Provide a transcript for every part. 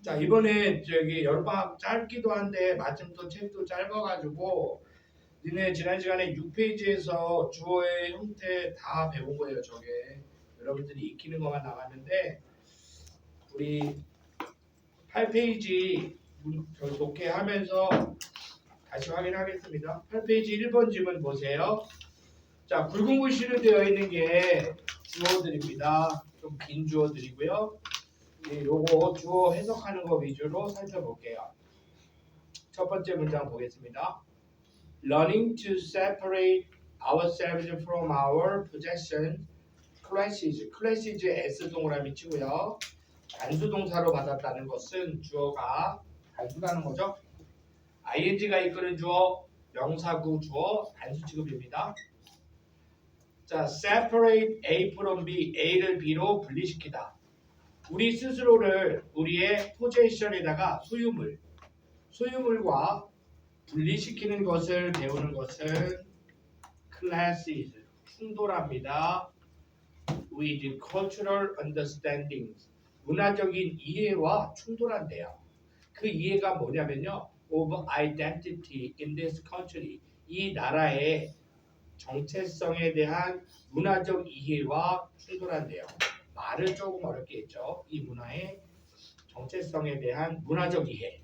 자, 이번에 저기 여름방학 짧기도 한데 마침 또 책도 짧아가지고 니네 지난 시간에 6페이지에서 주어의 형태 다 배운 거예요. 저게 여러분들이 익히는 것만 남았는데 우리 8페이지 독해하면서 다시 확인하겠습니다. 8페이지 1번 지문 보세요. 자, 굵은 글씨로 되어 있는 게 주어들입니다. 좀 긴 주어들이고요. 요거 주어 해석하는 거 위주로 살펴볼게요. 첫 번째 문장 보겠습니다. Learning to separate ourselves from our possession classes. classes의 S 동그라미 치고요. 단수 동사로 받았다는 것은 주어가 단수라는 거죠. ing가 이끄는 주어, 명사구 주어, 단수 취급입니다. 자, separate A from B, A를 B로 분리시키다. 우리 스스로를 우리의 포지션에다가 소유물과 분리시키는 것을 배우는 것은 classes, 충돌합니다. with cultural understandings, 문화적인 이해와 충돌한대요. 그 이해가 뭐냐면요. of identity in this country, 이 나라의 정체성에 대한 문화적 이해와 충돌한대요. 말을 조금 어렵게 했죠. 이 문화의 정체성에 대한 문화적 이해.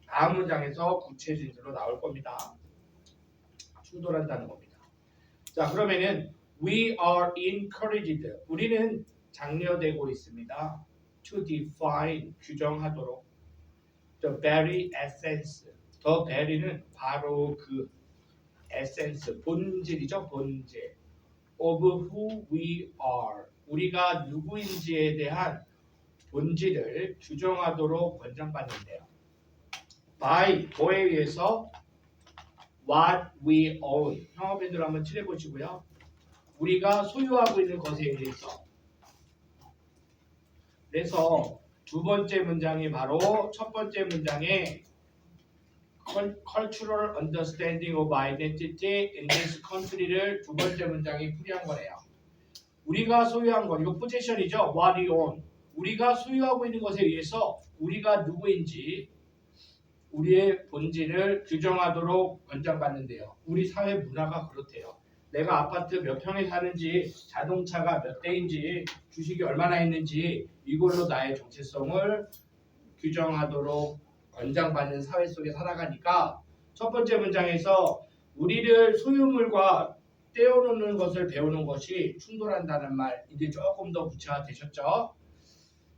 다음 문장에서 구체적으로 나올 겁니다. 충돌한다는 겁니다. 자, 그러면은 we are encouraged. 우리는 장려되고 있습니다. to define, 규정하도록. the very essence. the very는 바로 그 essence, 본질이죠. 본질. of who we are. 우리가 누구인지에 대한 본질을 규정하도록 권장받는데요. by, 뭐에 의해서 what we own. 형어밴드로 한번 칠해보시고요. 우리가 소유하고 있는 것에 의해서. 그래서 두 번째 문장이 바로 첫 번째 문장에 cultural understanding of identity in this country를 두 번째 문장이 풀이한 거래요. 우리가 소유한 것, 이거 포지션이죠. what we own. 우리가 소유하고 있는 것에 의해서 우리가 누구인지 우리의 본질을 규정하도록 권장받는데요. 우리 사회 문화가 그렇대요. 내가 아파트 몇 평에 사는지, 자동차가 몇 대인지, 주식이 얼마나 있는지 이걸로 나의 정체성을 규정하도록 권장받는 사회 속에 살아가니까 첫 번째 문장에서 우리를 소유물과 떼어놓는 것을 배우는 것이 충돌한다는 말 이제 조금 더 구체화되셨죠?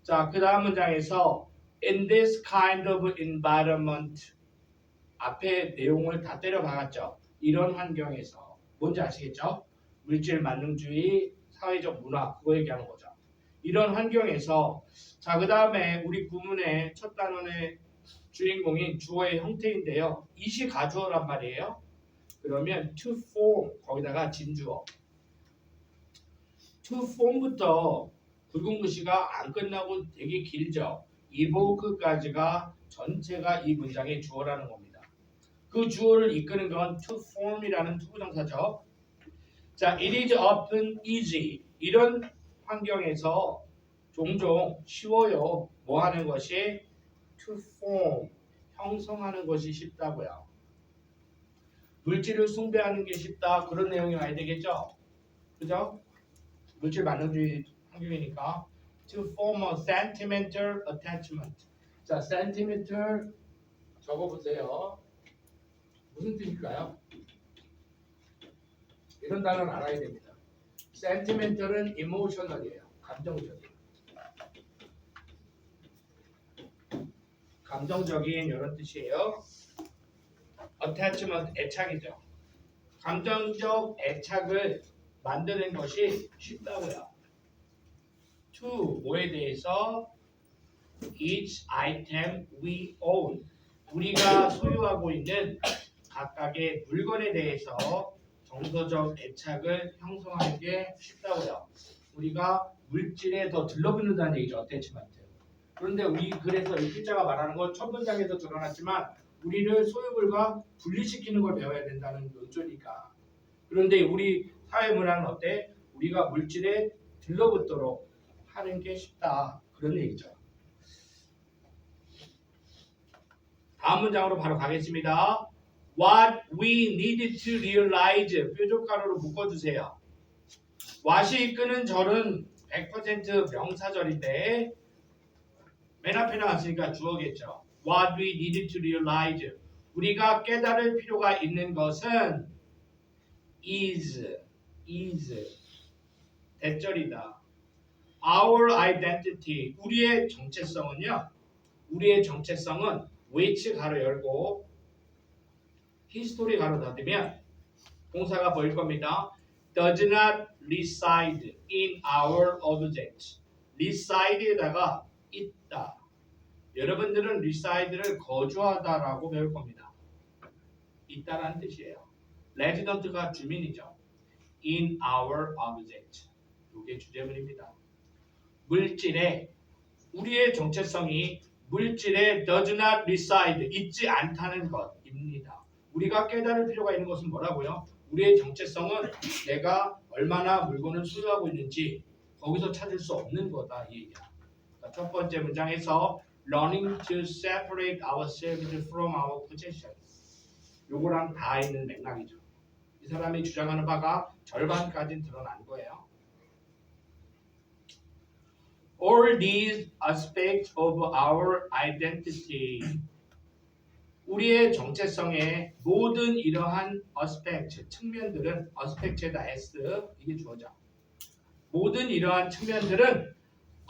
자, 그 다음 문장에서 in this kind of environment 앞에 내용을 다 때려 박았죠. 이런 환경에서 뭔지 아시겠죠? 물질 만능주의, 사회적 문화 그거 얘기하는 거죠. 이런 환경에서 자, 그 다음에 우리 구문의 첫 단원의 주인공인 주어의 형태인데요. 이시 가주어란 말이에요. 그러면 to form 거기다가 진주어. to form부터 굵은 글씨가 안 끝나고 되게 길죠. evoke까지가 전체가 이 문장의 주어라는 겁니다. 그 주어를 이끄는 건 to form이라는 투부정사죠. 자, it is often easy. 이런 환경에서 종종 쉬워요. 뭐 하는 것이? to form, 형성하는 것이 쉽다고요. 물질을 숭배하는 게 쉽다. 그런 내용이 와야 되겠죠? 그죠? 물질 만능주의 환경이니까. to form a sentimental attachment. 자, sentimental 적어보세요. 무슨 뜻일까요? 이런 단어는 알아야 됩니다. sentimental은 emotional이에요. 감정적인. 감정적인 이런 뜻이에요. attachment 애착이죠. 감정적 애착을 만드는 것이 쉽다고요. to 뭐에 대해서 each item we own. 우리가 소유하고 있는 각각의 물건에 대해서 정서적 애착을 형성하는 게 쉽다고요. 우리가 물질에 더 들러붙는다는 얘기죠. attachment. 그런데 그래서 이 글자가 말하는 건 첫 문장에서 드러났지만 우리를 소유물과 분리시키는 걸 배워야 된다는 논조니까. 그런데 우리 사회 문화는 어때? 우리가 물질에 들러붙도록 하는 게 쉽다. 그런 얘기죠. 다음 문장으로 바로 가겠습니다. What we needed to realize 뾰족가루로 묶어주세요. what이 이끄는 절은 100% 명사절인데 맨 앞에 나왔으니까 주어겠죠. What we needed to realize 우리가 깨달을 필요가 있는 것은 is 대절이다. Our identity 우리의 정체성은요. 우리의 정체성은 which 가로 열고 history 가로 닫으면 동사가 보일 겁니다. Does not reside in our object. reside에다가 있다. 여러분들은 reside를 거주하다라고 배울 겁니다. 있다라는 뜻이에요. resident가 주민이죠. In our object. 이게 주제문입니다. 물질에 우리의 정체성이 물질에 does not reside 있지 않다는 것입니다. 우리가 깨달을 필요가 있는 것은 뭐라고요? 우리의 정체성은 내가 얼마나 물건을 소유하고 있는지 거기서 찾을 수 없는 거다 이 얘기야. 그러니까 첫 번째 문장에서 learning to separate ourselves from our possessions 요거랑 다 있는 맥락이죠. 이 사람이 주장하는 바가 절반까지는 드러난 거예요. All these aspects of our identity 우리의 정체성의 모든 이러한 aspect 측면들은 aspect에다 s 이게 주어져. 모든 이러한 측면들은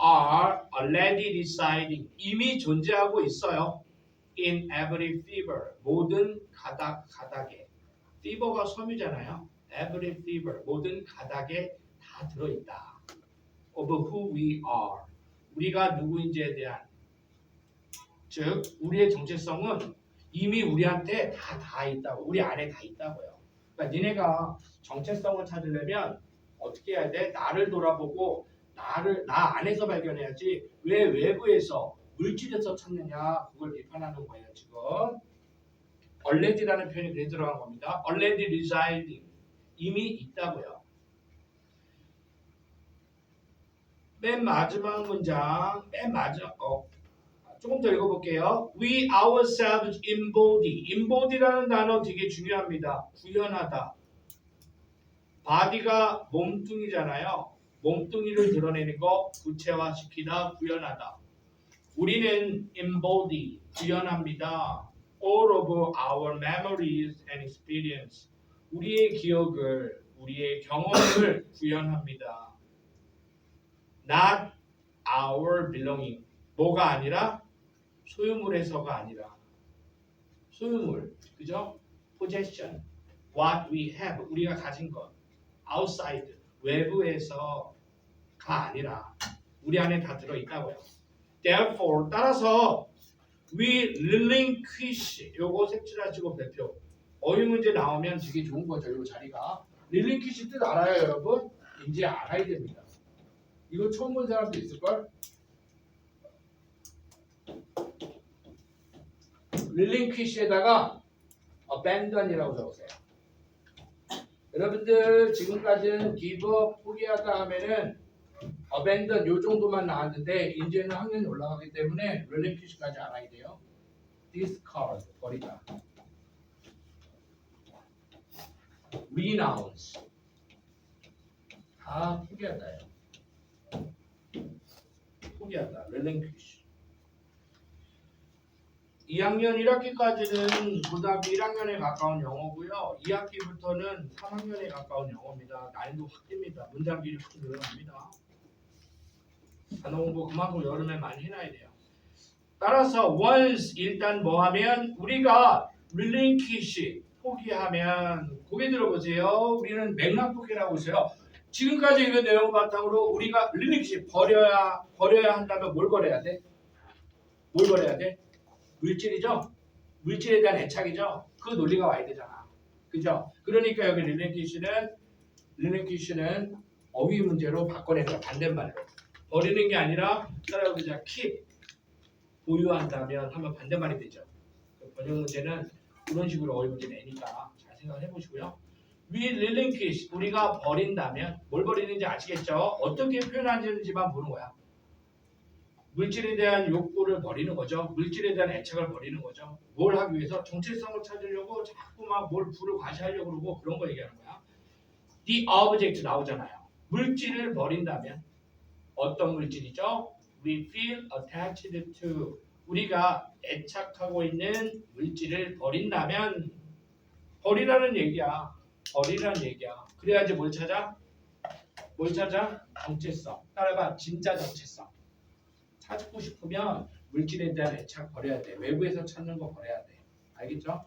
are already residing 이미 존재하고 있어요. In every fiber 모든 가닥에 fiber가 섬유잖아요. Every fiber 모든 가닥에 다 들어있다. Of who we are 우리가 누구인지에 대한 즉 우리의 정체성은 이미 우리한테 다 있다고 우리 안에 다 있다고요. 그러니까 니네가 정체성을 찾으려면 어떻게 해야 돼? 나를 돌아보고 나 안에서 발견해야지 왜 외부에서 물질에서 찾느냐 그걸 비판하는 거예요. 지금 already라는 표현이 그래 들어간 겁니다. already residing 이미 있다고요. 맨 마지막 문장 조금 더 읽어볼게요. We ourselves embody. embody라는 단어 되게 중요합니다. 구현하다. body가 몸뚱이잖아요. 몸뚱이를 드러내는 거 구체화시키다, 구현하다. 우리는 embody, 구현합니다. all of our memories and experience. 우리의 기억을, 우리의 경험을 구현합니다. Not our belonging. 뭐가 아니라 소유물에서가 아니라 소유물, 그죠? possession, what we have, 우리가 가진 것, outside, 외부에서가 아니라 우리 안에 다 들어있다고요. Therefore, 따라서 we relinquish, 요거 색칠하시고 발표. 어휘 문제 나오면 되게 좋은 거죠, 요 자리가. relinquish 뜻 알아요, 여러분? 이제 알아야 됩니다. 이거 처음 본 사람도 있을걸? relinquish에다가 abandon이라고 적으세요. 여러분들 지금까지는 give up, 포기하다 하면은 abandon 요 정도만 나왔는데 이제는 학년이 올라가기 때문에 relinquish까지 알아야 돼요. discard, 버리다. renounce, 다 포기하다예요. 포기하다, relinquish. 2학년 1학기까지는 고등학교 1학년에 가까운 영어고요. 2학기부터는 3학년에 가까운 영어입니다. 난이도 확 뜹니다. 문장 길이 확 늘어납니다. 단어 공부 그만큼 여름에 많이 해놔야 돼요. 따라서 once 일단 뭐하면 우리가 relinquish 포기하면 고개 들어보세요. 우리는 맥락 포기라고 있어요. 지금까지 이거 내용 바탕으로 우리가 relinquish 버려야 한다면 뭘 버려야 돼? 뭘 버려야 돼? 물질이죠. 물질에 대한 애착이죠. 그 논리가 와야 되잖아. 그죠? 그러니까 여기 relinquish는 어휘 문제로 바꿔낸 거야. 반대말로. 버리는 게 아니라 따라오자 keep 보유한다면 하면 반대말이 되죠. 번역 문제는 그런 식으로 어휘 문제 내니까 잘 생각해 보시고요. We relinquish 우리가 버린다면 뭘 버리는지 아시겠죠? 어떻게 표현하는지만 보는 거야. 물질에 대한 욕구를 버리는 거죠. 물질에 대한 애착을 버리는 거죠. 뭘 하기 위해서 정체성을 찾으려고 자꾸 막 뭘 불을 과시하려고 그러고 그런 거 얘기하는 거야. The object 나오잖아요. 물질을 버린다면 어떤 물질이죠? We feel attached to. 우리가 애착하고 있는 물질을 버린다면 버리라는 얘기야. 버리라는 얘기야. 그래야지 뭘 찾아? 뭘 찾아? 정체성. 따라가 진짜 정체성. 찾고 싶으면 물질에 대한 애착 버려야 돼. 외부에서 찾는 거 버려야 돼. 알겠죠?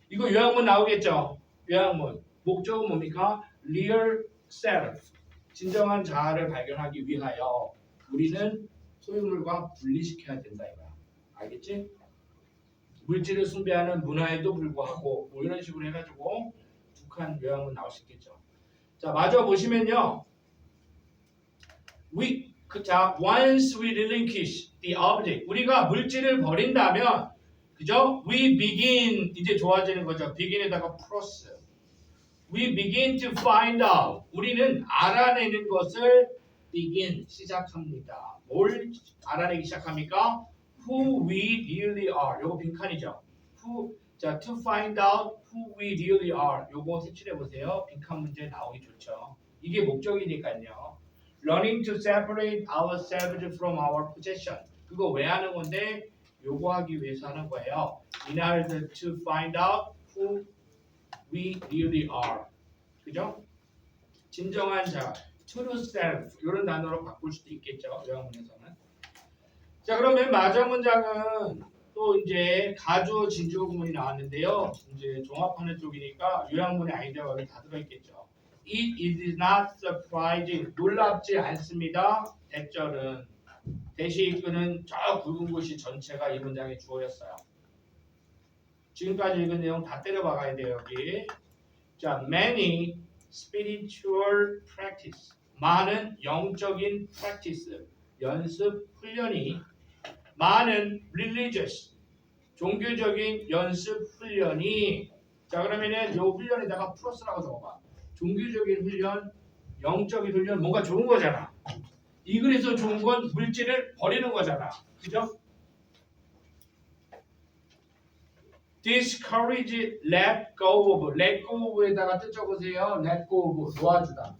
이거 요약문 나오겠죠? 요약문. 목적은 뭡니까? Real self. 진정한 자아를 발견하기 위하여 우리는 소유물과 분리시켜야 된다 이거야. 알겠지? 물질을 숭배하는 문화에도 불구하고 뭐 이런 식으로 해가지고 북한 요약문 나올 수 있겠죠. 자, 마저 보시면요. once we relinquish the object, 우리가 물질을 버린다면, 그죠? We begin, 이제 좋아지는 거죠. begin에다가 plus. We begin to find out. 우리는 알아내는 것을 begin, 시작합니다. 뭘 알아내기 시작합니까? Who we really are. 요거 빈칸이죠. 자, to find out who we really are. 요거 색칠해 보세요. 빈칸 문제 나오기 좋죠. 이게 목적이니까요. Learning to separate ourselves from our possession. 그거 왜 하는 건데? 요거 하기 위해서 하는 거예요. In order to find out who we really are. 그죠? 진정한 자, true self 이런 단어로 바꿀 수도 있겠죠. 요약문에서는. 자, 그러면 마저 문장은 또 이제 가주 진주 구문이 나왔는데요. 이제 종합하는 쪽이니까 요약문의 아이디어가 다 들어있겠죠. It is not surprising. 놀랍지 않습니다. 대절은 대시 이끄는 저 굵은 곳이 전체가 이 문장의 주어였어요. 지금까지 읽은 내용 다 때려박아야 돼요. 여기. 자, many spiritual practice. 많은 영적인 practice. 연습 훈련이 많은 religious. 종교적인 연습 훈련이 자 그러면은 요 훈련에다가 플러스라고 적어봐. 종교적인 훈련, 영적인 훈련 뭔가 좋은 거잖아. 이 글에서 좋은 건 물질을 버리는 거잖아. 그죠? discourage, let go of. let go of에다가 뜻 적으세요. let go of, 놓아주다.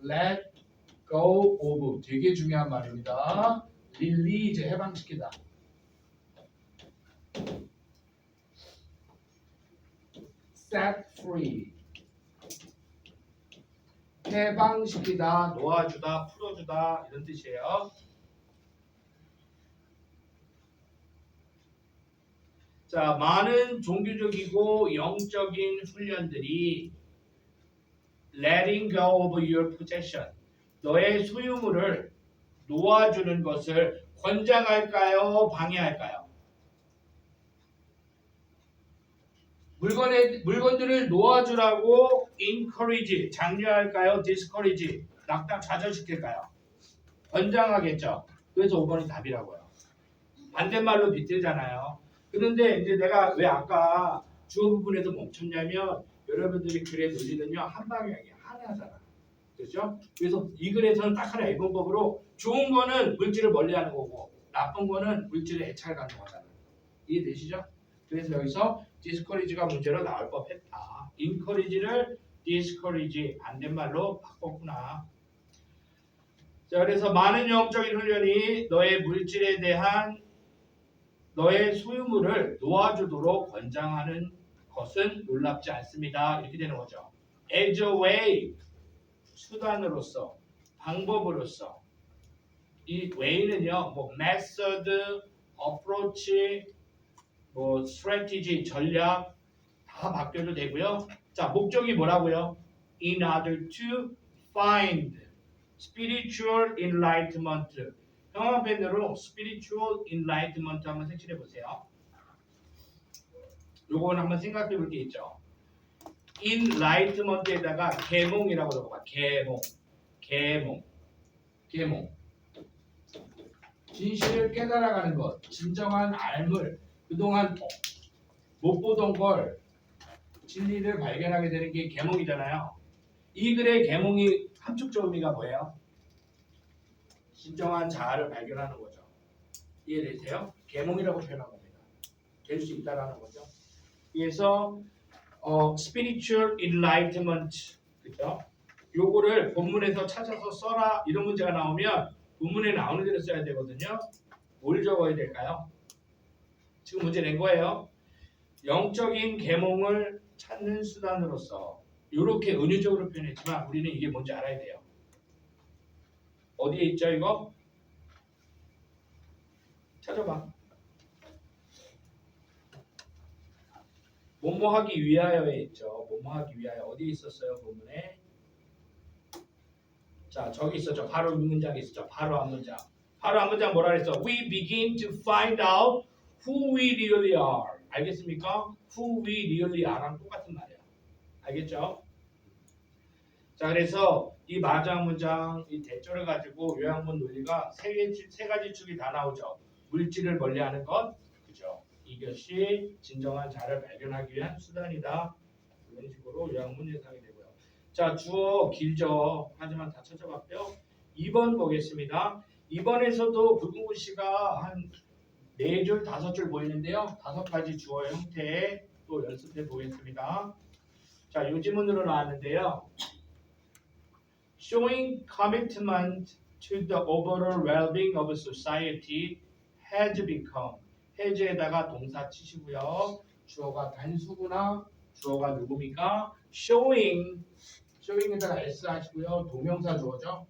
let go of 되게 중요한 말입니다. release, 해방시키다. set free, 해방시키다, 놓아주다, 풀어주다 이런 뜻이에요. 자, 많은 종교적이고 영적인 훈련들이 letting go of your possession, 너의 소유물을 놓아주는 것을 권장할까요? 방해할까요? 물건들을 놓아주라고 encourage, 장려할까요? discourage, 낙담, 좌절시킬까요? 권장하겠죠. 그래서 5번이 답이라고요. 반대말로 비틀잖아요. 그런데 이제 내가 왜 아까 주어 부분에서 멈췄냐면 여러분들이 글의 논리는요 한 방향이야, 하나잖아. 그렇죠? 그래서 이 글에서는 딱 하나 1번법으로 좋은 거는 물질을 멀리하는 거고 나쁜 거는 물질에 애착을 갖는 거잖아. 이해되시죠? 그래서 여기서 discourage가 문제로 나올 법했다. encourage를 discourage 반대말로 바꿨구나. 자, 그래서 많은 영적인 훈련이 너의 물질에 대한 너의 소유물을 놓아주도록 권장하는 것은 놀랍지 않습니다. 이렇게 되는 거죠. as a way, 수단으로서, 방법으로서. 이 way는요, 뭐 method, approach, 뭐 strategy, 전략 다 바뀌어도 되고요. 자, 목적이 뭐라고요? in order to find spiritual enlightenment. 형광펜으로 spiritual enlightenment 한번 색칠해 보세요. 요거는 한번 생각해 볼 게 있죠. enlightenment에다가 계몽이라고 적어봐. 계몽. 진실을 깨달아가는 것, 진정한 알물, 그동안 못 보던 걸 진리를 발견하게 되는 게 계몽이잖아요. 이 글의 계몽이 함축적 의미가 뭐예요? 진정한 자아를 발견하는 거죠. 이해되세요? 계몽이라고 표현한 겁니다. 될 수 있다라는 거죠. 그래서 spiritual enlightenment 그죠? 요거를 본문에서 찾아서 써라 이런 문제가 나오면 본문에 나오는 대로 써야 되거든요. 뭘 적어야 될까요? 지금 문제 낸 거예요. 영적인 계몽을 찾는 수단으로서 이렇게 은유적으로 표현했지만 우리는 이게 뭔지 알아야 돼요. 어디에 있죠 이거? 찾아봐. 뭐뭐 하기 위하여에 있죠. 뭐뭐 하기 위하여 어디에 있었어요 본문에? 자 저기 있었죠. 바로 이 문장이 있었죠. 바로 앞 문장. 바로 앞 문장 뭐라 그랬어? We begin to find out who we really are. 알겠습니까? Who we really are랑 똑같은 말이야. 알겠죠? 자 그래서 이 마지막 문장 이 대조를 가지고 요양문 논리가 세 가지 축이 다 나오죠. 물질을 멀리하는 것, 그죠? 이것이 진정한 자를 발견하기 위한 수단이다. 이런 식으로 요양문 예상이 되고요. 자 주어 길죠. 하지만 다 찾아봤고요. 2번 보겠습니다. 2번에서도 붉은 글씨가 한 4줄, 5줄 보이는데요. 5가지 주어 형태에 또 연습해 보겠습니다. 자, 요 지문으로 나왔는데요. Showing commitment to the overall well-being of society has become has에다가 동사 치시고요. 주어가 단수구나. 주어가 누굽니까? showing에다가 s 하시고요. 동명사 주어죠.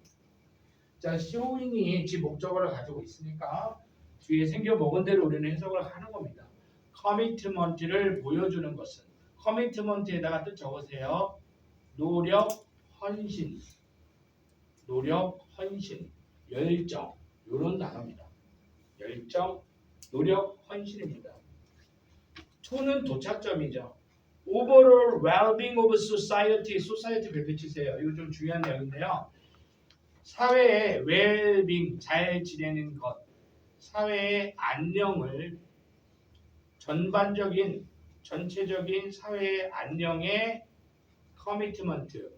자, showing이 지 목적어를 가지고 있으니까 뒤에 생겨 먹은 대로 우리는 해석을 하는 겁니다. commitment를 보여주는 것은 commitment에다가 뜻 적으세요. 노력, 헌신, 열정 이런 단어입니다. 열정, 노력, 헌신입니다. to는 도착점이죠. Overall well-being of society, society 별표 치세요. 이거 좀 중요한 내용인데요. 사회의 well-being, 잘 지내는 것, 사회의 안녕을 전체적인 사회의 안녕의 커미트먼트에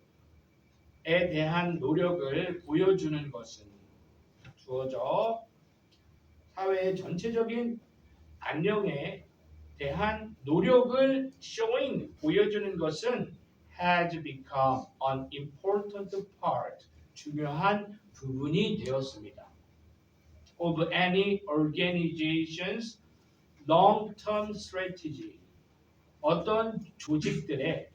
대한 노력을 보여주는 것은 주어져 사회의 전체적인 안녕에 대한 노력을 showing 보여주는 것은 has become an important part 중요한 부분이 되었습니다. of any organization's long-term strategy 어떤 조직들의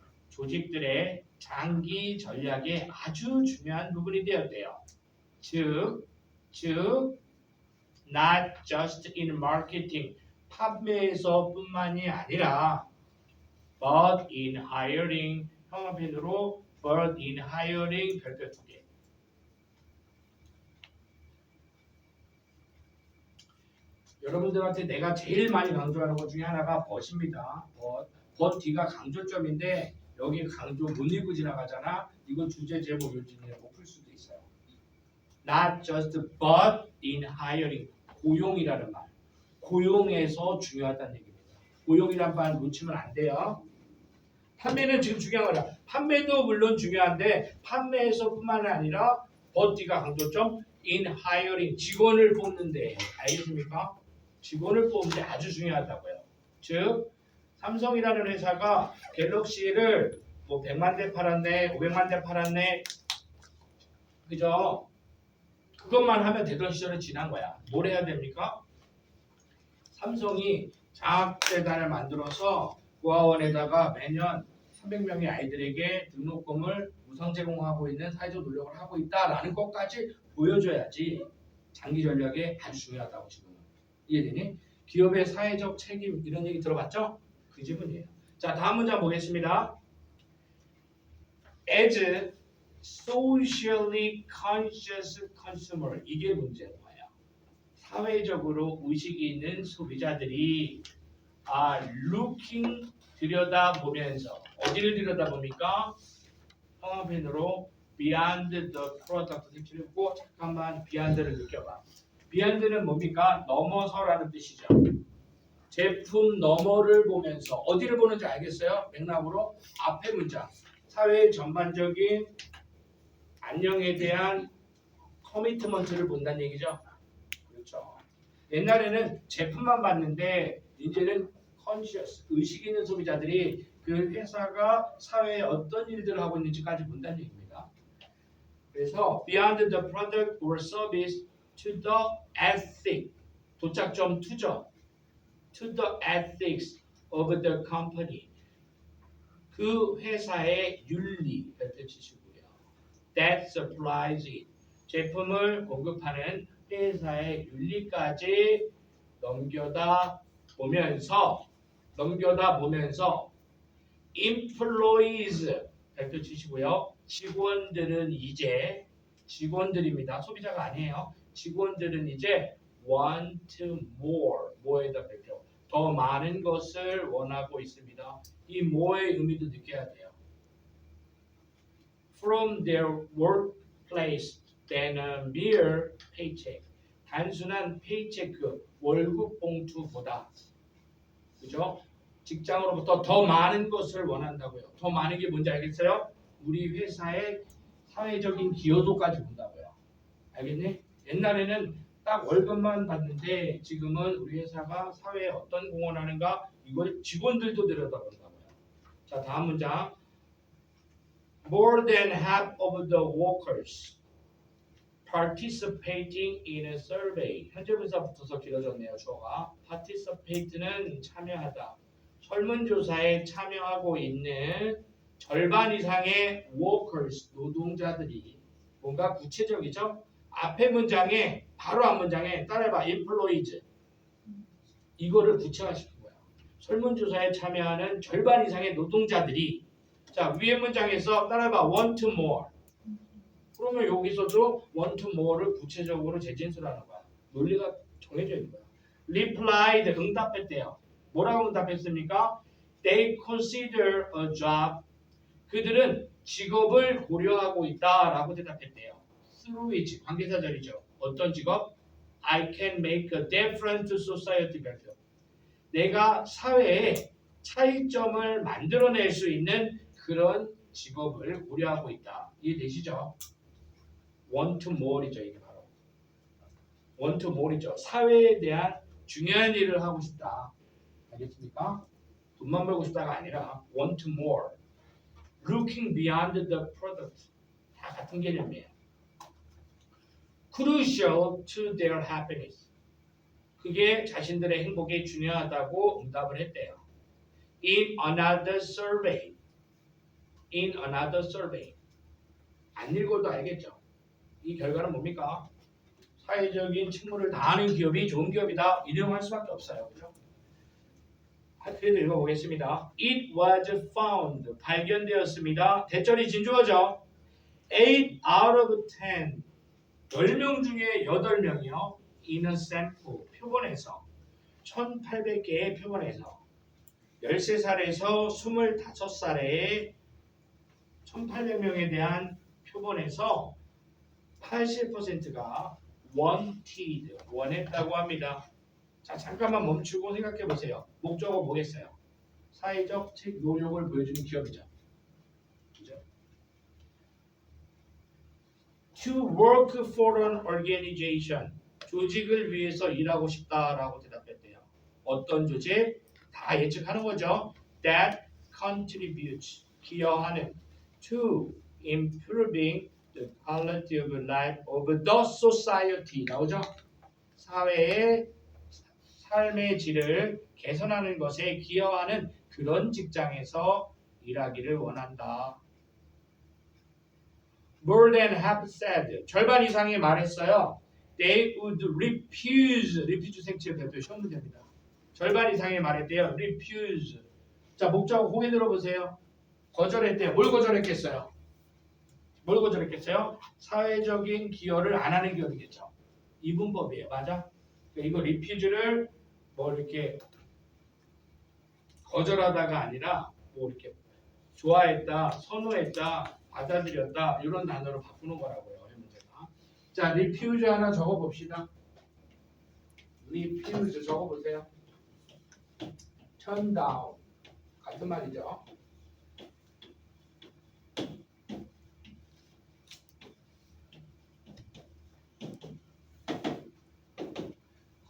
장기 전략의 아주 중요한 부분이 되었대요. 즉 not just in marketing 판매에서뿐만이 아니라 but in hiring 형용편으로 but in hiring 별표 2개. 여러분들한테 내가 제일 많이 강조하는 것 중에 하나가 but입니다. but 뒤가 강조점인데 여기 강조 못 읽고 지나가잖아. 이거 주제 제목 요즘에 못 풀 수도 있어요. Not just but in hiring 고용이라는 말. 고용에서 중요하다는 얘기입니다. 고용이란 말 놓치면 안 돼요. 판매는 지금 중요한 거라. 판매도 물론 중요한데 판매에서뿐만 아니라 but 뒤가 강조점 in hiring 직원을 뽑는데 알겠습니까? 직원을 뽑는데 아주 중요하다고요. 즉 삼성이라는 회사가 갤럭시를 뭐 100만 대 팔았네, 500만 대 팔았네, 그죠? 그것만 하면 되던 시절은 지난 거야. 뭘 해야 됩니까? 삼성이 장학재단을 만들어서 고아원에다가 매년 300명의 아이들에게 등록금을 무상 제공하고 있는 사회적 노력을 하고 있다라는 것까지 보여줘야지 장기 전략에 아주 중요하다고 지금은. 이해되니? 기업의 사회적 책임 이런 얘기 들어봤죠? 그 지문이에요. 자 다음 문장 보겠습니다. As socially conscious consumer 이게 문제인 거예요. 사회적으로 의식이 있는 소비자들이 are looking 들여다보면서 어디를 들여다봅니까? 형용편으로 beyond the product 색칠했고 잠깐만 beyond를 느껴봐. beyond는 뭡니까? 넘어서라는 뜻이죠. 제품 너머를 보면서 어디를 보는지 알겠어요? 맥락으로 앞에 문장 사회의 전반적인 안녕에 대한 커미트먼트를 본다는 얘기죠. 그렇죠. 옛날에는 제품만 봤는데 이제는 conscious, 의식 있는 소비자들이 그 회사가 사회에 어떤 일들을 하고 있는지까지 본다는 얘기입니다. 그래서 beyond the product or service to the ethic, 도착점 to죠. to the ethics of the company. 그 회사의 윤리 펼쳐주시고요. That supplies it. 제품을 공급하는 회사의 윤리까지 넘겨다 보면서 employees 펼쳐주시고요. 직원들입니다. 소비자가 아니에요. 직원들은 이제 want more, 뭐에다 펼쳐 더 많은 것을 원하고 있습니다. 이 more의 의미도 느껴야 돼요. From their workplace than a mere paycheck. 단순한 페이체크, 월급 봉투보다, 그죠? 직장으로부터 더 많은 것을 원한다고요. 더 많은 게 뭔지 알겠어요? 우리 회사의 사회적인 기여도까지 본다고요. 알겠니? 옛날에는 딱 월급만 받는데 지금은 우리 회사가 사회에 어떤 공헌하는가 이걸 직원들도 들여다본다고요. 자, 다음 문장. More than half of the workers participating in a survey. 현재분사 붙어서 길어졌네요. 주어가. participate는 참여하다. 설문조사에 참여하고 있는 절반 이상의 workers, 노동자들이 뭔가 구체적이죠? 앞에 문장에 바로 앞 문장에 따라해봐. employees. 이거를 구체화시킨 거야. 설문조사에 참여하는 절반 이상의 노동자들이 자 위에 문장에서 따라해봐. want more. 그러면 여기서도 want more를 구체적으로 재진술하는 거야. 논리가 정해져 있는 거야. replied 응답했대요. 뭐라고 응답했습니까? They consider a job. 그들은 직업을 고려하고 있다라고 대답했대요. through which 관계사절이죠. 어떤 직업? I can make a difference to society. 발표. 내가 사회에 차이점을 만들어낼 수 있는 그런 직업을 고려하고 있다. 이해되시죠? want more이죠. 이게 바로 want more이죠. 사회에 대한 중요한 일을 하고 싶다. 알겠습니까? 돈만 벌고 싶다가 아니라 want more. Looking beyond the product. 다 같은 개념이에요. Crucial to their happiness. 그게 자신들의 행복에 중요하다고 응답을 했대요. In another survey. 안 읽어도 알겠죠? 이 결과는 뭡니까? 사회적인 책무를 다하는 기업이 좋은 기업이다. 인용할 수밖에 없어요. 그렇죠? 그래도 읽어보겠습니다. It was found. 발견되었습니다. 대절이 진주어죠. 8 out of 10. 10명 중에 8명이요. In a sample. 표본에서 1800개의 표본에서 13살에서 25살의 1800명에 대한 표본에서 80%가 wanted, 원했다고 합니다. 자, 잠깐만 멈추고 생각해 보세요. 목적어 뭐겠어요? 사회적 노력을 보여주는 기업이죠. 그죠? To work for an organization. 조직을 위해서 일하고 싶다라고 대답했대요. 어떤 조직? 다 예측하는 거죠. That contributes, 기여하는 to improving the quality of life of the society. 나오죠? 사회의 삶의 질을 개선하는 것에 기여하는 그런 직장에서 일하기를 원한다. More than half said. 절반 이상이 말했어요. They would refuse 생체 별표 시험 문제입니다. 절반 이상이 말했대요. refuse. 자, 목적어 고개 들어보세요. 거절했대요. 뭘 거절했겠어요? 사회적인 기여를 안 하는 기업이겠죠. 이분법이에요. 맞아? 이거 refuse를 뭐 이렇게 거절하다가 아니라 뭐 이렇게 좋아했다, 선호했다, 받아들였다 이런 단어로 바꾸는 거라고요. 이 문제가. 자, refuse 하나 적어봅시다. refuse 적어보세요. turn down 같은 말이죠.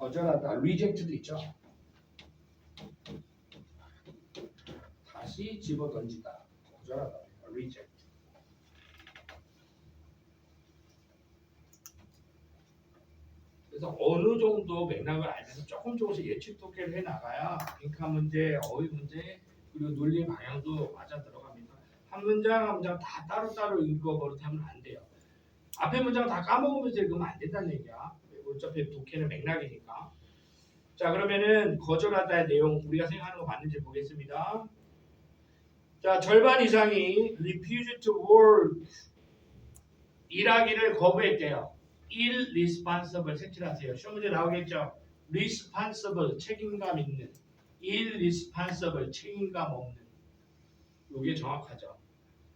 거절하다. reject도 있죠. 다시 집어 던지다. 거절하다. reject. 그래서 어느 정도 맥락을 알면서 조금씩 예측 독해를 해 나가야 빈칸 문제, 어휘 문제, 그리고 논리 방향도 맞아 들어갑니다. 한 문장 한 문장 다 따로따로 읽어버릇하면 안 돼요. 앞에 문장 다 까먹으면서 읽으면 안 된다는 얘기야. 어차피 독해는 맥락이니까. 자, 그러면은 거절하다의 내용 우리가 생각하는 거 맞는지 보겠습니다. 자, 절반 이상이 refuse to work, 일하기를 거부했대요. irresponsible 색칠하세요. 시험 문제 나오겠죠. responsible 책임감 있는, irresponsible 책임감 없는. 이게 정확하죠.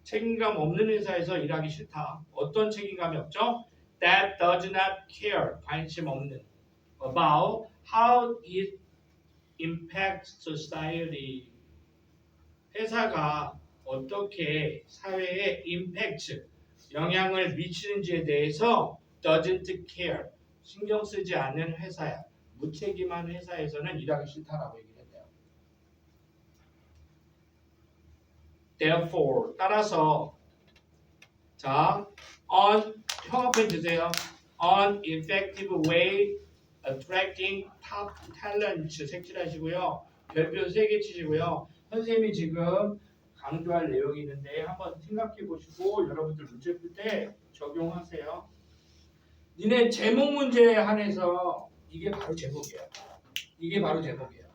책임감 없는 회사에서 일하기 싫다. 어떤 책임감이 없죠? That does not care, 관심 없는. About how it impacts society. 회사가 어떻게 사회에 impact, 영향을 미치는지에 대해서 doesn't care, 신경 쓰지 않는 회사야. 무책임한 회사에서는 일하기 싫다라고 얘기를 했대요. Therefore, 따라서 자, 평합해 주세요. Ineffective way attracting top talent 색칠하시고요. 별표 3개 치시고요. 선생님이 지금 강조할 내용이 있는데 한번 생각해 보시고 여러분들 문제 풀 때 적용하세요. 니네 제목 문제에 한해서 이게 바로 제목이에요. 이게 바로 제목이에요.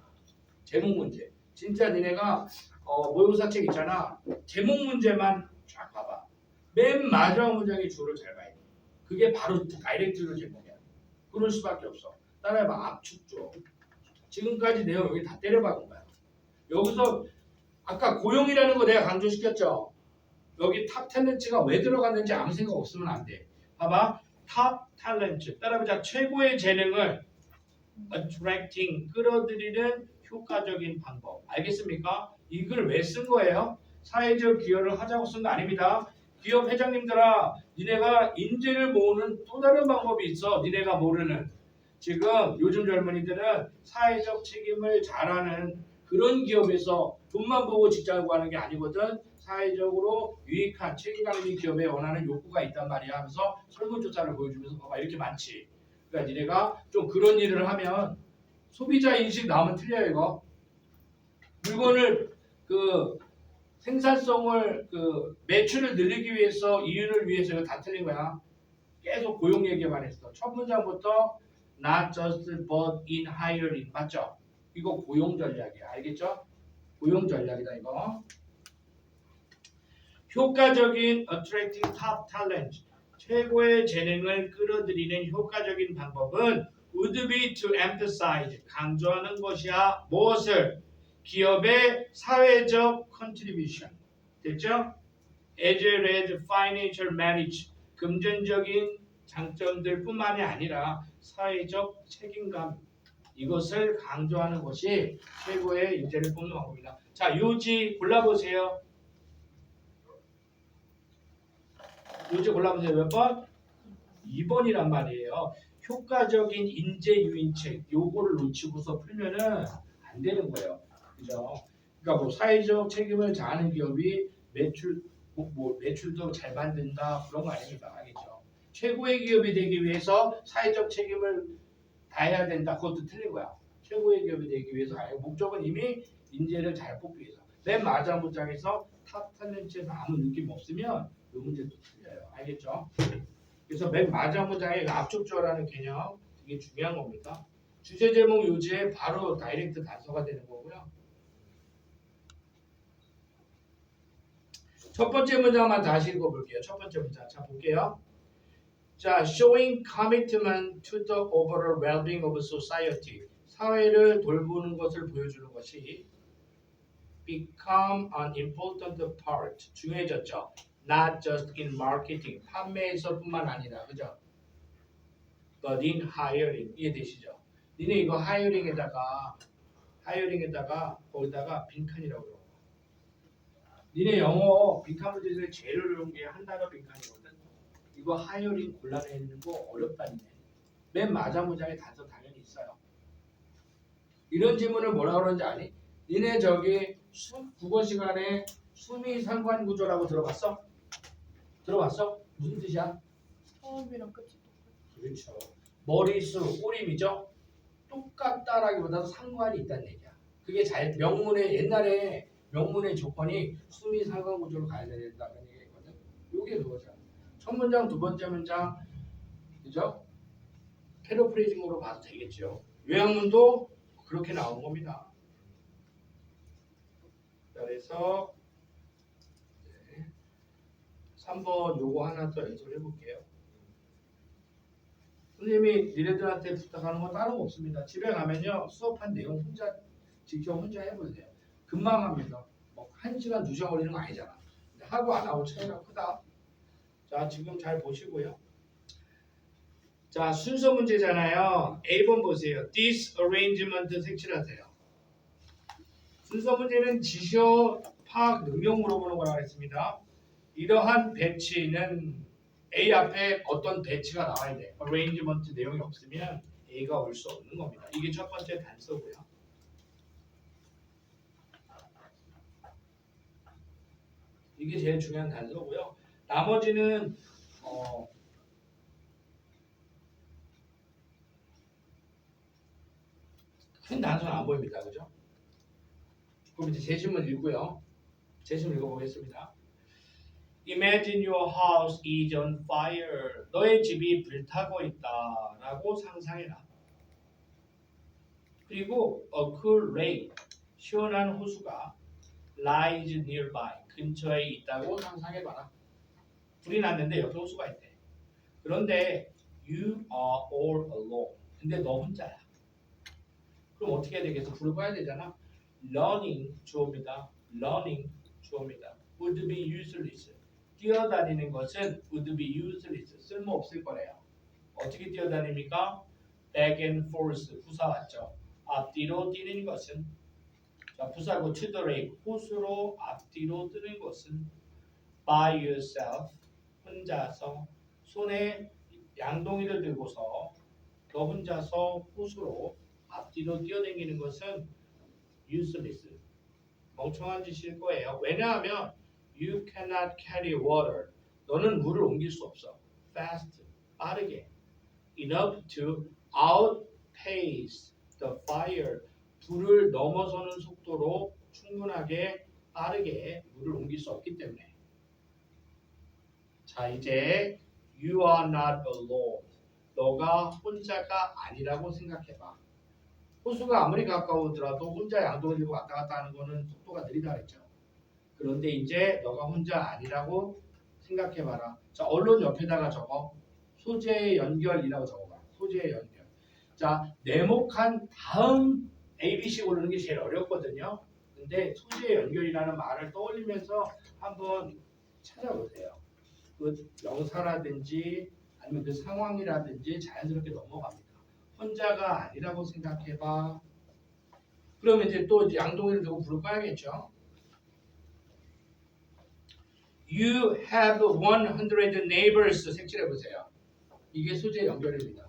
제목 문제. 진짜 니네가 모의고사 책 있잖아. 제목 문제만 쫙 봐봐. 맨 마지막 문장의 주어를 잘 봐야 돼. 그게 바로 다이렉트로 제목이야. 그럴 수밖에 없어. 따라해봐. 압축조. 지금까지 내용 여기 다 때려박은 거야. 여기서 아까 고용이라는 거 내가 강조시켰죠. 여기 탑 탤런트가 왜 들어갔는지 아무 생각 없으면 안 돼. 봐봐. 탑 탤런트. 따라해보자. 최고의 재능을 attracting, 끌어들이는 효과적인 방법. 알겠습니까? 이걸 왜 쓴 거예요? 사회적 기여를 하자고 쓴 거 아닙니다. 기업 회장님들아, 니네가 인재를 모으는 또 다른 방법이 있어. 니네가 모르는. 지금 요즘 젊은이들은 사회적 책임을 잘하는 그런 기업에서 돈만 보고 직장을 구하는 게 아니거든. 사회적으로 유익한 책임감 있는 기업에 원하는 욕구가 있단 말이야 하면서 설문조사를 보여주면서 봐봐 이렇게 많지. 그러니까 니네가 좀 그런 일을 하면 소비자 인식 나오면 틀려요 이거. 물건을 생산성을 매출을 늘리기 위해서 이윤을 위해서 이거 다 틀린 거야. 계속 고용 얘기만 했어. 첫 문장부터 not just but in hiring 맞죠? 이거 고용 전략이야. 알겠죠? 고용 전략이다 이거. 효과적인 attracting top talent. 최고의 재능을 끌어들이는 효과적인 방법은 would be to emphasize 강조하는 것이야. 무엇을? 기업의 사회적 contribution. 됐죠? As well as financial manage. 금전적인 장점들 뿐만이 아니라 사회적 책임감. 이것을 강조하는 것이 최고의 인재를 뽑는 방법입니다. 자, 요지 골라보세요. 요지 골라보세요. 몇 번? 2번이란 말이에요. 효과적인 인재 유인책 요거를 놓치고서 풀면은 안 되는 거예요. 그죠? 그러니까 뭐 사회적 책임을 다하는 기업이 매출도 잘 만든다 그런 거 아닙니다. 알겠죠? 최고의 기업이 되기 위해서 사회적 책임을 다해야 된다. 그것도 틀린 거야. 최고의 기업이 되기 위해서 목적은 이미 인재를 잘 뽑기 위해서. 맨 마지막 문장에서 탑 탤런트에서 아무 느낌 없으면 이 문제도 틀려요. 알겠죠? 그래서 맨 마지막 문장에 압축조라는 개념 되게 중요한 겁니다. 주제 제목 요지에 바로 다이렉트 단서가 되는 거고요. 첫 번째 문장만 다시 읽어볼게요. 첫 번째 문장. 자, 볼게요. 자, showing commitment to the overall well-being of society. 사회를 돌보는 것을 보여주는 것이 become an important part. 중요해졌죠. Not just in marketing. 판매에서뿐만 아니라, 그죠? But in hiring. 이해되시죠? 니네 이거 하이어링에다가 거기다가 빈칸이라고 그러고. 니네 영어 빈칸 문제들이 제일 어려운 게 한 단어 빈칸이거든. 이거 하이어링 곤란해지는 거 어렵다니네. 맨 마지막 문장에 단서 당연히 있어요. 이런 질문을 뭐라 그러는지 아니? 니네 저기 국어 시간에 수미 상관 구조라고 들어봤어? 들어봤어? 무슨 뜻이야? 처음이랑 끝이 똑같아. 그렇죠. 머리수, 꼬림이죠? 똑같다라기보다도 상관이 있다는 얘기야. 그게 명문의 옛날에 명문의 조건이 수미 상관 구조로 가야 된다는 얘기거든. 요게 그거죠. 첫 문장, 두 번째 문장, 그죠? 패러프레이징으로 봐도 되겠죠. 요약문도 그렇게 나온 겁니다. 그래서 3번 요거 하나 더 연습을 해볼게요. 선생님이 니네들한테 부탁하는 건 따로 없습니다. 집에 가면요 수업한 내용 혼자 직접 혼자 해보세요. 금방 합니다. 뭐 1시간, 2시간 걸리는 거 아니잖아. 근데 하고 안 하고 차이가 크다. 자 지금 잘 보시고요. 자 순서 문제잖아요. A번 보세요. Disarrangement 색칠하세요. 순서 문제는 지시어 파악 능력 물어보는 거라고 했습니다. 이러한 배치는 A 앞에 어떤 배치가 나와야 돼. arrangement 내용이 없으면 A가 올 수 없는 겁니다. 이게 첫 번째 단서고요. 이게 제일 중요한 단서고요. 나머지는 큰 단서는 안 보입니다. 그죠? 그럼 이제 제시문 읽고요. 제시문 읽어보겠습니다. Imagine your house is on fire. 너의 집이 불타고 있다. 라고 상상해라. 그리고 a cool lake. 시원한 호수가 lies nearby. 근처에 있다고 상상해봐라. 불이 났는데 옆에 호수가 있대. 그런데 you are all alone. 근데 너 혼자야. 그럼 어떻게 해야 되겠어? 불을 꺼야 되잖아. Running 주어입니다. Running 주어입니다. Would be useless. 뛰어다니는 것은 would be useless. 쓸모없을 거래요. 어떻게 뛰어다닙니까? Back and forth. 부사 왔죠. 앞뒤로 뛰는 것은 자, 부사고 to the lake. 호수로 앞뒤로 뛰는 것은 by yourself. 혼자서 손에 양동이를 들고서 너 혼자서 호수로 앞뒤로 뛰어다니는 것은 useless. 멍청한 짓일 거예요. 왜냐하면 you cannot carry water. 너는 물을 옮길 수 없어. fast. 빠르게. enough to outpace the fire. 불을 넘어서는 속도로 충분하게 빠르게 물을 옮길 수 없기 때문에. 자 이제 you are not alone. 너가 혼자가 아니라고 생각해봐. 호수가 아무리 가까우더라도 혼자 양동이 들고 왔다 갔다 하는 거는 속도가 느리다 그랬죠. 그런데 이제 너가 혼자 아니라고 생각해봐라. 자 언론 옆에다가 적어. 소재 연결이라고 적어봐. 소재 연결. 자 네모칸 다음 ABC 고르는 게 제일 어렵거든요. 근데 소재 연결이라는 말을 떠올리면서 한번 찾아보세요. 그 명사라든지 아니면 그 상황이라든지 자연스럽게 넘어갑니다. 혼자가 아니라고 생각해봐. 그러면 이제 또 양동이를 두고 불을 꺼야겠죠. You have 100 neighbors. 색칠해 보세요. 이게 소재 연결입니다.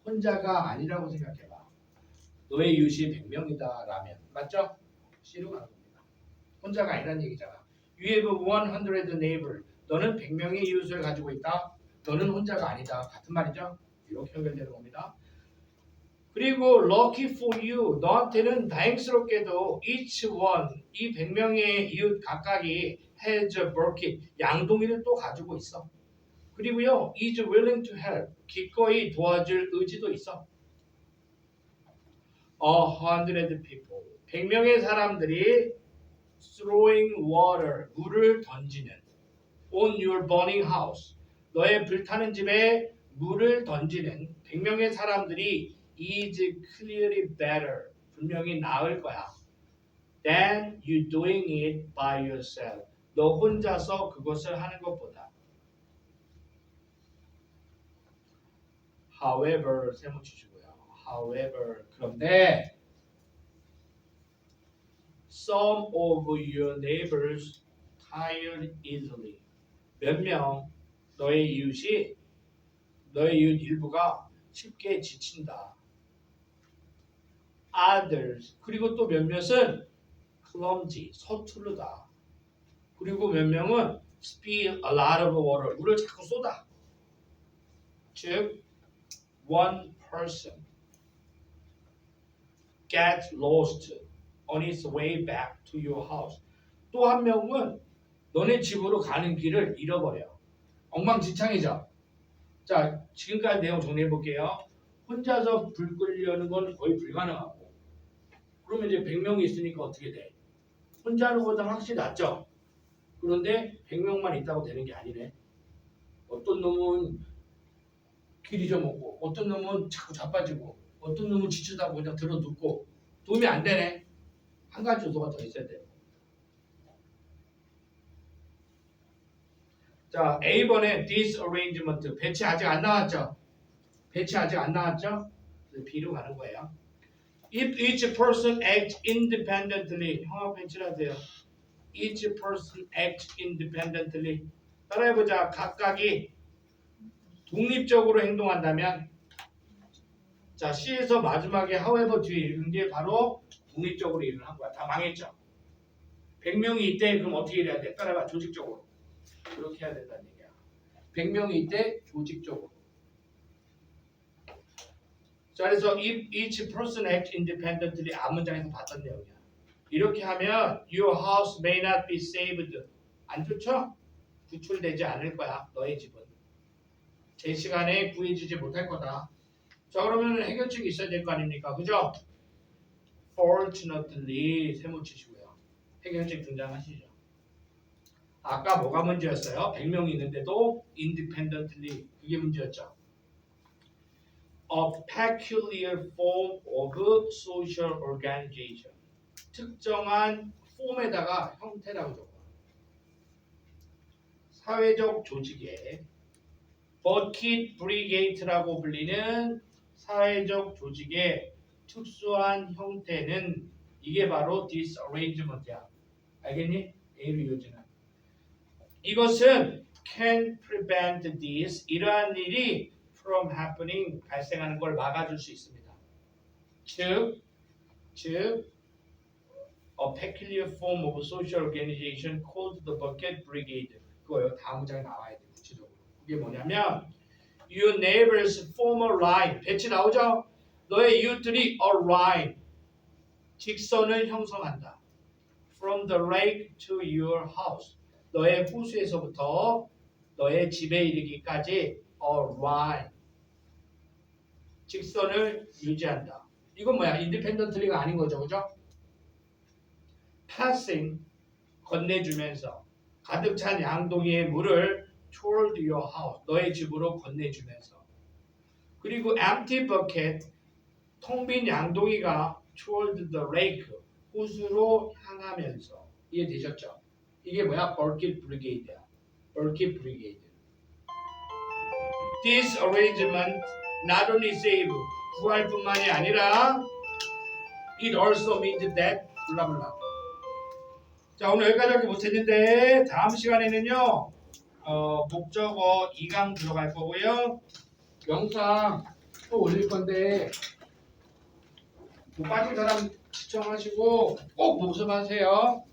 혼자가 아니라고 생각해봐. 너의 이웃이 100명이다 라면 맞죠? C로 가는 겁니다. 혼자가 아니라는 얘기잖아. You have 100 neighbors. 너는 100명의 이웃을 가지고 있다. 너는 혼자가 아니다. 같은 말이죠? 이렇게 연결되는 겁니다. 그리고 lucky for you. 너한테는 다행스럽게도 each one. 이 100명의 이웃 각각이 has a bucket. 양동이를 또 가지고 있어. 그리고요. is willing to help. 기꺼이 도와줄 의지도 있어. 100 people. 100명의 사람들이 throwing water. 물을 던지는 on your burning house. 너의 불타는 집에 물을 던지는 100명의 사람들이 is clearly better. 분명히 나을 거야. than you doing it by yourself. 너 혼자서 그것을 하는 것보다. However, 세모 주시고요. However, 그런데 some of your neighbors tired easily. 몇 명 너의 이웃이 너의 이웃 일부가 쉽게 지친다. others. 그리고 또 몇몇은 clumsy, 서투르다. 그리고 몇 명은 spill a lot of water. 물을 자꾸 쏟아. 즉, one person gets lost on its way back to your house. 또 한 명은 너네 집으로 가는 길을 잃어버려. 엉망진창이죠. 자, 지금까지 내용 정리해 볼게요. 혼자서 불 끄려는 건 거의 불가능하고. 그러면 이제 100명이 있으니까 어떻게 돼? 혼자 하는 것보다 확실히 낫죠. 그런데 100명만 있다고 되는 게 아니네. 어떤 놈은 길 잊어먹고, 어떤 놈은 자꾸 자빠지고, 어떤 놈은 지치다 그냥 들어눕고 도움이 안 되네. 한 가지 요소가 더 있어야 돼요. 자, A번에 disarrangement. 배치 아직 안 나왔죠? 배치 아직 안 나왔죠? 그래서 B로 가는 거예요. If each person acts independently. 형아 배치라세요. Each person acts independently. 따라해보자. 각각이 독립적으로 행동한다면 자, C에서 마지막에 however 뒤에 읽은 게 바로 독립적으로 일을 한 거야. 다 망했죠? 100명이 있대. 그럼 어떻게 해야 돼? 따라해봐. 조직적으로. 그렇게 해야 된다는 얘기야. 100명이 있대. 조직적으로. 자, 그래서 if each person acts independently 앞문장에서 봤던 내용이야. 이렇게 하면 your house may not be saved. 안 좋죠? 구출되지 않을 거야. 너의 집은. 제 시간에 구해지지 못할 거다. 자, 그러면 해결책이 있어야 될 거 아닙니까? 그죠? Fortunately 세모 치시고요. 해결책 등장하시죠. 아까 뭐가 문제였어요? 100명이 있는데도 independently 그게 문제였죠. A peculiar form of social organization. 특정한 폼에다가 형태라고 적어. 사회적 조직의 버킷 브리게이트라고 불리는 사회적 조직의 특수한 형태는 이게 바로 disarrangement이야. 알겠니? A로 이어지는. 이것은 can prevent this. 이러한 일이 from happening. 발생하는 걸 막아줄 수 있습니다. 즉, a peculiar form of social organization called the bucket brigade. 그거요. 다음 장에 나와야 돼. 구체적으로. 그게 뭐냐면 your neighbors form a line. 배치 나오죠? 너의 이웃들이 a line. 직선을 형성한다. From the lake to your house. 너의 호수에서부터 너의 집에 이르기까지 a line. 직선을 유지한다. 이건 뭐야? independently가 아닌 거죠. 그죠? passing 건네주면서 가득 찬 양동이의 물을 toward your house 너의 집으로 건네주면서 그리고 empty bucket 텅 빈 양동이가 toward the lake 호수로 향하면서 이해되셨죠? 이게 뭐야? bucket brigade야. bucket brigade. This arrangement not only save 구할 뿐만이 아니라 it also means that 블라블라. 자, 오늘 여기까지밖에 못했는데 다음 시간에는요 목적어 2강 들어갈 거고요. 영상 또 올릴 건데 못 빠진 사람 시청하시고 꼭 복습하세요.